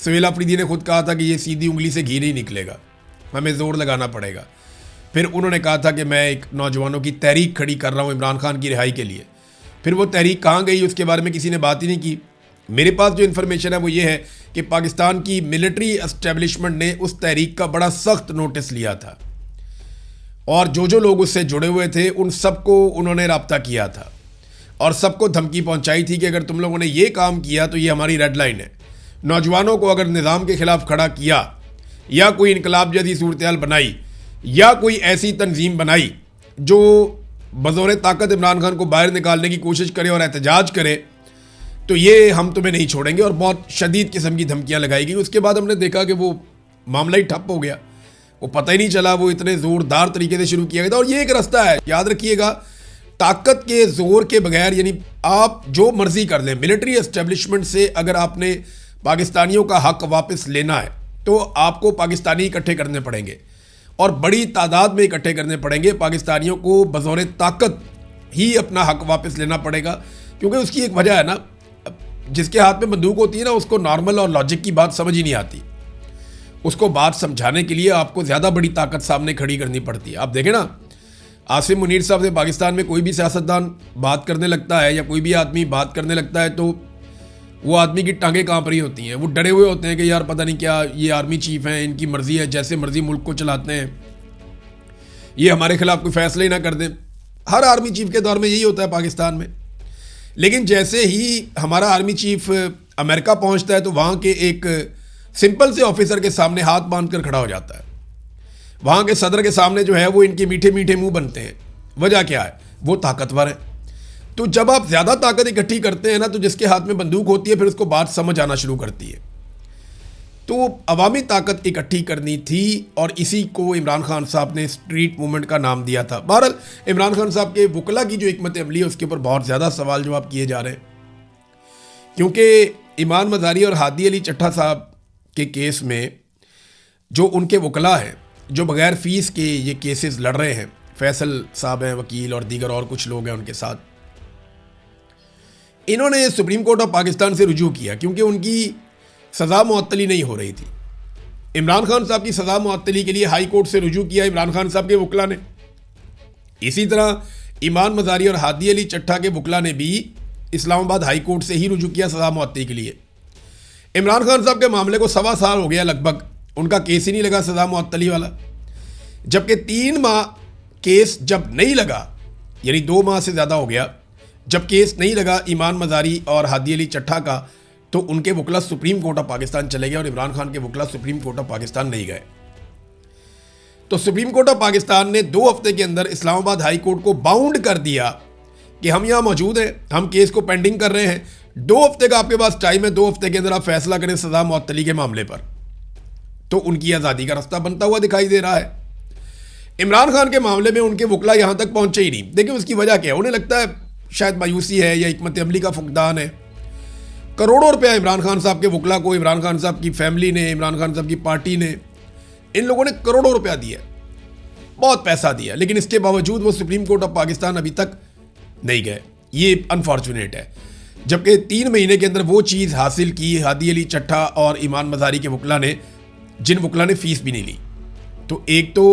सुहेल अफरीदी ने खुद कहा था कि ये सीधी उंगली से घी नहीं निकलेगा, हमें ज़ोर लगाना पड़ेगा। फिर उन्होंने कहा था कि मैं एक नौजवानों की तहरीक खड़ी कर रहा हूँ इमरान खान की रिहाई के लिए। फिर वो तहरीक कहाँ गई उसके बारे में किसी ने बात ही नहीं की। मेरे पास जो इन्फॉर्मेशन है वो ये है कि पाकिस्तान की मिलिट्री एस्टेब्लिशमेंट ने उस तहरीक का बड़ा सख्त नोटिस लिया था और जो लोग उससे जुड़े हुए थे उन सबको उन्होंने रब्ता किया था और सबको धमकी पहुंचाई थी कि अगर तुम लोगों ने ये काम किया तो ये हमारी रेड लाइन है। नौजवानों को अगर निज़ाम के ख़िलाफ़ खड़ा किया या कोई इनकलाब जैसी सूरत बनाई या कोई ऐसी तंजीम बनाई जो बज़ौर ताकत इमरान खान को बाहर निकालने की कोशिश करे और एहतजाज करे, तो ये हम तुम्हें नहीं छोड़ेंगे, और बहुत शदीद किस्म की धमकियाँ लगाई गई। उसके बाद हमने देखा कि वो मामला ही ठप हो गया, वो पता ही नहीं चला, वो इतने ज़ोरदार तरीके से शुरू किया गया था। और ये एक रास्ता है, याद रखिएगा, ताकत के ज़ोर के बगैर, यानी आप जो मर्जी कर लें, मिलिट्री एस्टेब्लिशमेंट से अगर आपने पाकिस्तानियों का हक वापस लेना है तो आपको पाकिस्तानी इकट्ठे करने पड़ेंगे और बड़ी तादाद में इकट्ठे करने पड़ेंगे। पाकिस्तानियों को बज़ौर ताकत ही अपना हक वापस लेना पड़ेगा, क्योंकि उसकी एक वजह है ना, जिसके हाथ में बंदूक होती है ना, उसको नॉर्मल और लॉजिक की बात समझ ही नहीं आती। उसको बात समझाने के लिए आपको ज़्यादा बड़ी ताकत सामने खड़ी करनी पड़ती है। आप देखें ना, आसिम मुनीर साहब से पाकिस्तान में कोई भी सियासतदान बात करने लगता है या कोई भी आदमी बात करने लगता है तो वो आदमी की टांगें कांप रही होती हैं, वो डरे हुए होते हैं कि यार पता नहीं क्या, ये आर्मी चीफ हैं, इनकी मर्जी है, जैसे मर्जी मुल्क को चलाते हैं, ये हमारे खिलाफ कोई फैसले ही ना कर दें। हर आर्मी चीफ के दौर में यही होता है पाकिस्तान में। लेकिन जैसे ही हमारा आर्मी चीफ अमेरिका पहुंचता है तो वहाँ के एक सिंपल से ऑफिसर के सामने हाथ बांध कर खड़ा हो जाता है। वहाँ के सदर के सामने जो है वो इनके मीठे मीठे मुंह बनते हैं। वजह क्या है? वो ताकतवर है। तो जब आप ज़्यादा ताकत इकट्ठी करते हैं ना, तो जिसके हाथ में बंदूक होती है फिर उसको बात समझ आना शुरू करती है। तो अवामी ताकत इकट्ठी करनी थी और इसी को इमरान खान साहब ने स्ट्रीट मूवमेंट का नाम दिया था। बहरहाल इमरान खान साहब के वकला की जो हिकमत अमली है उसके ऊपर बहुत ज़्यादा सवाल जवाब किए जा रहे हैं, क्योंकि ईमान मज़ारी और हादी अली चट्टा साहब के केस में जो उनके वकला हैं, जो बग़ैर फ़ीस के ये केसेस लड़ रहे हैं, फैसल साहब हैं वकील और दीगर और कुछ लोग हैं उनके साथ, इन्होंने सुप्रीम कोर्ट ऑफ पाकिस्तान से रुजू किया क्योंकि उनकी सज़ा मुअत्तली नहीं हो रही थी। इमरान खान साहब की सज़ा मुअत्तली के लिए हाई कोर्ट से रुजू किया इमरान खान साहब के वकला ने। इसी तरह ईमान मज़ारी और हादी अली चट्टा के वकला ने भी इस्लामाबाद हाई कोर्ट से ही रुजू किया सज़ा मुअत्तली के लिए। इमरान खान साहब के मामले को 1.25 साल हो गया लगभग, उनका केस ही नहीं लगा सज़ा मुअत्तली वाला। जबकि 3 माह केस जब नहीं लगा, यानी 2 माह से ज़्यादा हो गया, जब केस नहीं लगा ईमान मज़ारी और हादी अली चट्टा का, तो उनके वकला सुप्रीम कोर्ट ऑफ पाकिस्तान चले गए और इमरान खान के वकला सुप्रीम कोर्ट ऑफ पाकिस्तान नहीं गए। तो सुप्रीम कोर्ट ऑफ पाकिस्तान ने 2 हफ्ते के अंदर इस्लामाबाद हाई कोर्ट को बाउंड कर दिया कि हम यहाँ मौजूद हैं, हम केस को पेंडिंग कर रहे हैं, 2 हफ्ते का आपके पास टाइम है, 2 हफ्ते के अंदर आप फैसला करें सज़ा मुअत्तली के मामले पर। तो उनकी आज़ादी का रास्ता बनता हुआ दिखाई दे रहा है। इमरान खान के मामले में उनके वकला यहाँ तक पहुँचे ही नहीं। देखिए उसकी वजह क्या है, उन्हें लगता है शायद मायूसी है या हिकमत अमली का फुकदान है। करोड़ों रुपया इमरान खान साहब के वकला को, इमरान खान साहब की फैमिली ने, इमरान खान साहब की पार्टी ने, इन लोगों ने करोड़ों रुपया दिया, बहुत पैसा दिया, लेकिन इसके बावजूद वो सुप्रीम कोर्ट ऑफ पाकिस्तान अभी तक नहीं गए। ये अनफॉर्चुनेट है। जबकि 3 महीने के अंदर वो चीज़ हासिल की हादी अली चट्टा और ईमान मज़ारी के वकला ने, जिन वकला ने फ़ीस भी नहीं ली। तो एक तो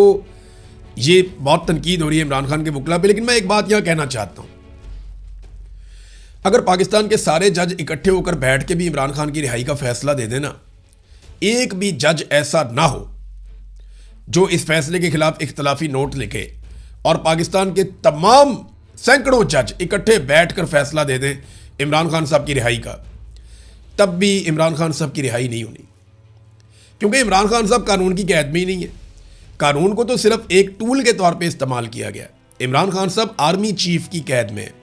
ये बहुत तनकीद हो रही है इमरान खान के वकला पे। लेकिन मैं एक बात यहाँ कहना चाहता हूँ, अगर पाकिस्तान के सारे जज इकट्ठे होकर बैठ के भी इमरान खान की रिहाई का फैसला दे देना, एक भी जज ऐसा ना हो जो इस फैसले के खिलाफ इख्तलाफी नोट लिखे और पाकिस्तान के तमाम सैकड़ों जज इकट्ठे बैठकर फैसला दे दें इमरान खान साहब की रिहाई का, तब भी इमरान खान साहब की रिहाई नहीं होनी। क्योंकि इमरान खान साहब कानून की कैद में ही नहीं है। कानून को तो सिर्फ एक टूल के तौर पे इस्तेमाल किया गया। इमरान खान साहब आर्मी चीफ की कैद में है।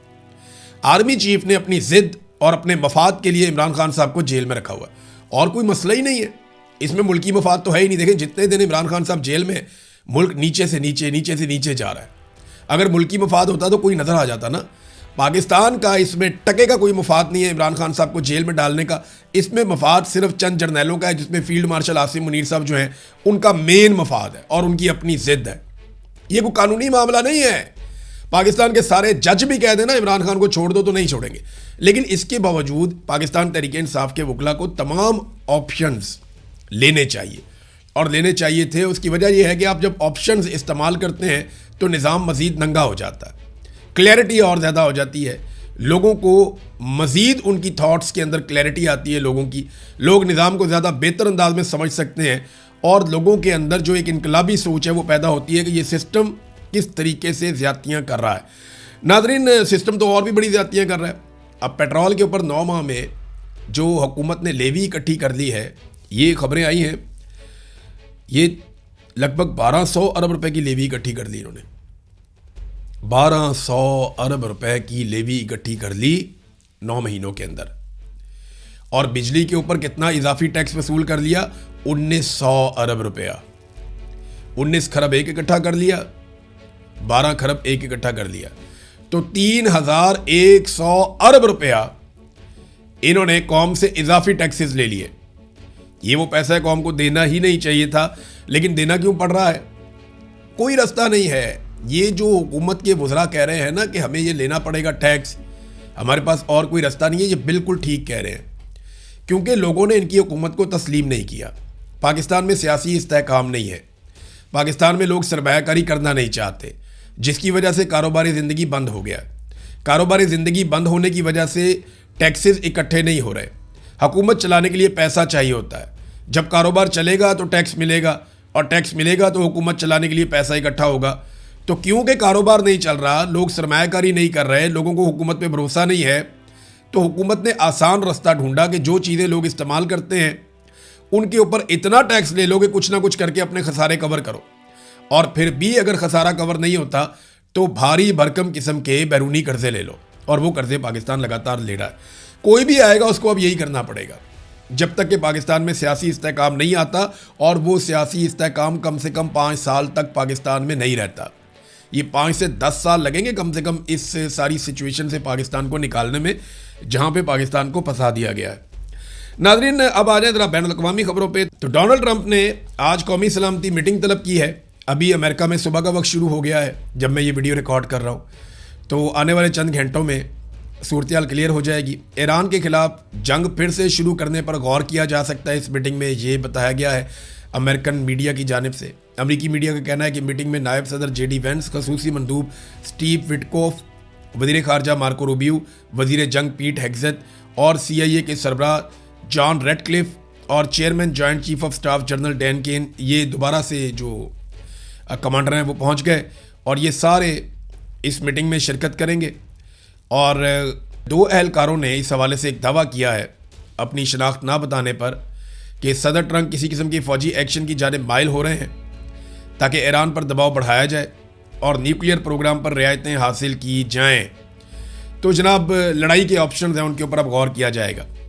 आर्मी चीफ ने अपनी जिद और अपने मफाद के लिए इमरान खान साहब को जेल में रखा हुआ है, और कोई मसला ही नहीं है इसमें। मुल्की मफाद तो है ही नहीं। देखें जितने दिन इमरान खान साहब जेल में, मुल्क नीचे से नीचे, नीचे से नीचे जा रहा है। अगर मुल्की मफाद होता तो कोई नज़र आ जाता ना। पाकिस्तान का इसमें टके का कोई मफाद नहीं है इमरान खान साहब को जेल में डालने का। इसमें मफाद सिर्फ चंद जर्नैलों का है, जिसमें फील्ड मार्शल आसिम मुनीर साहब जो हैं उनका मेन मफाद है और उनकी अपनी जिद है। ये कोई कानूनी मामला नहीं है। पाकिस्तान के सारे जज भी कह देना इमरान खान को छोड़ दो तो नहीं छोड़ेंगे। लेकिन इसके बावजूद पाकिस्तान तहरीक-ए-इंसाफ के वकला को तमाम ऑप्शंस लेने चाहिए और लेने चाहिए थे। उसकी वजह यह है कि आप जब ऑप्शंस इस्तेमाल करते हैं तो निज़ाम मज़ीद नंगा हो जाता है, क्लैरिटी और ज़्यादा हो जाती है, लोगों को मज़ीद उनकी थॉट्स के अंदर क्लैरिटी आती है लोगों की, लोग निज़ाम को ज़्यादा बेहतर अंदाज में समझ सकते हैं और लोगों के अंदर जो एक इनकलाबी सोच है वो पैदा होती है कि ये सिस्टम किस तरीके से ज़्यादतियाँ कर रहा है। नाज़रीन, सिस्टम तो और भी बड़ी ज़्यादतियाँ कर रहा है। अब पेट्रोल के ऊपर 9 माह में जो हुकूमत ने लेवी इकट्ठी कर ली है, ये खबरें आई हैं, ये लगभग 1200 अरब रुपए की लेवी इकट्ठी कर ली इन्होंने। 1200 अरब रुपए की लेवी इकट्ठी कर ली 9 महीनों के अंदर। और बिजली के ऊपर कितना इजाफी टैक्स वसूल कर लिया? 1900 अरब रुपया। 19 खरब एक इकट्ठा कर लिया, 12 खरब एक इकट्ठा कर लिया, तो 3100 अरब रुपया इन्होंने कौम से इजाफी टैक्सेस ले लिए। ये वो पैसा कौम को देना ही नहीं चाहिए था, लेकिन देना क्यों पड़ रहा है? कोई रास्ता नहीं है। ये जो हुकूमत के वज़रा कह रहे हैं ना कि हमें ये लेना पड़ेगा टैक्स, हमारे पास और कोई रास्ता नहीं है, ये बिल्कुल ठीक कह रहे हैं, क्योंकि लोगों ने इनकी हुकूमत को तस्लीम नहीं किया। पाकिस्तान में सियासी इस्तेहकाम नहीं है, पाकिस्तान में लोग सरमायाकारी करना नहीं चाहते, जिसकी वजह से कारोबारी ज़िंदगी बंद हो गया। कारोबारी ज़िंदगी बंद होने की वजह से टैक्सेस इकट्ठे नहीं हो रहे। हुकूमत चलाने के लिए पैसा चाहिए होता है, जब कारोबार चलेगा तो टैक्स मिलेगा और टैक्स मिलेगा तो हुकूमत चलाने के लिए पैसा इकट्ठा होगा। तो क्योंकि कारोबार नहीं चल रहा, लोग सरमायाकारी नहीं कर रहे, लोगों को हुकूमत पे भरोसा नहीं है, तो हुकूमत ने आसान रास्ता ढूंढा कि जो चीज़ें लोग इस्तेमाल करते हैं उनके ऊपर इतना टैक्स ले लो कि कुछ ना कुछ करके अपने खसारे कवर करो। और फिर भी अगर खसारा कवर नहीं होता तो भारी भरकम किस्म के बैरूनी कर्जे ले लो, और वो कर्जे पाकिस्तान लगातार ले रहा है। कोई भी आएगा उसको अब यही करना पड़ेगा जब तक कि पाकिस्तान में सियासी इस्तेहकाम नहीं आता, और वो सियासी इस्तेहकाम कम से कम 5 साल तक पाकिस्तान में नहीं रहता। ये 5 से 10 साल लगेंगे कम से कम इस सारी सिचुएशन से पाकिस्तान को निकालने में, जहाँ पे पाकिस्तान को फंसा दिया गया है। नाज़रीन, अब आ जाए ज़रा बैन अल-अक़वामी खबरों पे। तो डोनाल्ड ट्रंप ने आज कौमी सलामती मीटिंग तलब की है। अभी अमेरिका में सुबह का वक्त शुरू हो गया है जब मैं ये वीडियो रिकॉर्ड कर रहा हूँ, तो आने वाले चंद घंटों में सूरत हाल क्लियर हो जाएगी। ईरान के खिलाफ जंग फिर से शुरू करने पर गौर किया जा सकता है, इस मीटिंग में ये बताया गया है अमेरिकन मीडिया की जानिब से। अमरीकी मीडिया का कहना है कि मीटिंग में नायब सदर JD वेंस, खसूसी मंदूब स्टीव विटकोफ, वज़ीर ख़ारजा मार्को रूबियो, वज़ीर जंग पीट हेग्सेथ और CIA के सरबराह जॉन रेडक्लिफ और chairman joint chief of staff general Dan Caine, ये दोबारा से जो कमांडर हैं वो पहुंच गए और ये सारे इस मीटिंग में शिरकत करेंगे। और 2 अहलकारों ने इस हवाले से एक दावा किया है अपनी शनाख्त ना बताने पर कि सदर ट्रंप किसी किस्म की फ़ौजी एक्शन की जानिब माइल हो रहे हैं ताकि ईरान पर दबाव बढ़ाया जाए और न्यूक्लियर प्रोग्राम पर रियायतें हासिल की जाएं। तो जनाब, लड़ाई के ऑप्शन हैं उनके ऊपर अब गौर किया जाएगा।